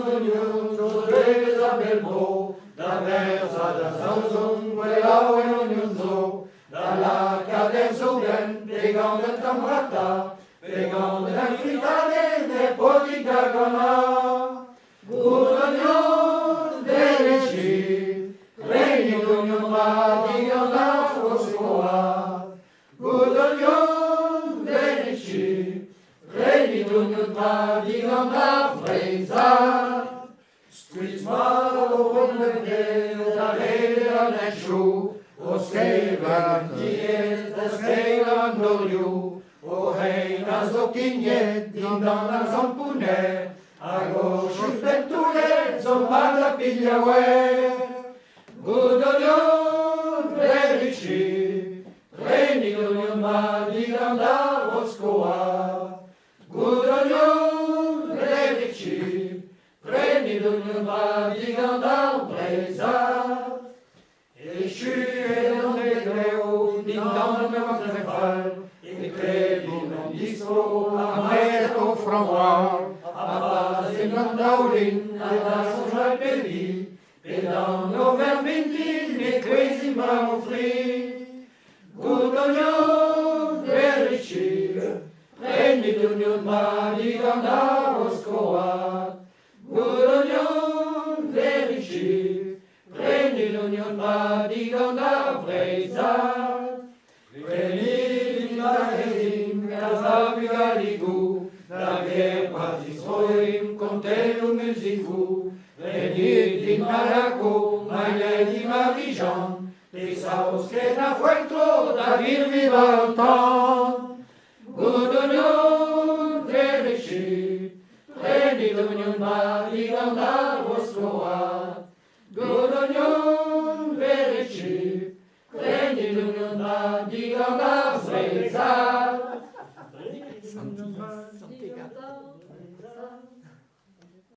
union, so dre Isabel Bo, da versa da Samsung, quella union zo, da la cadenza ben, pregando il tamrata, pregando il fritale, ne podi cagana. Union derici, regni union ma digana foscoa. Union derici, regni union ma digana freza. Squeeze on the day, the lady on the shoe, o scale die, the scale on you, o hey, nazokinie, din dans zampune, a gauche pentule, zombada pigliawe. Good union, verici, regni union ma diganda oscoa. Good union, verici, regni union ma diganda presa. Échu dans les gréaux, din dans le même et credi non disco, a mettre au frambois, a base non daulin, a la sonja pedi, et dans nos verbinti, les crazy mamofri. Good union, verici, regni union ma diganda oscoa. Good union, verici, regni union ma diganda presa. Veni la redim, casa vigaligu, la guerre quasi svoim, contelum musicu. Veni din Maraco, maile di Marijan, pensaos que na fuentro da vir viva el temps. Good union, verici, regni union ma diganda oscoa. Good union, verici, regni union ma diganda freza.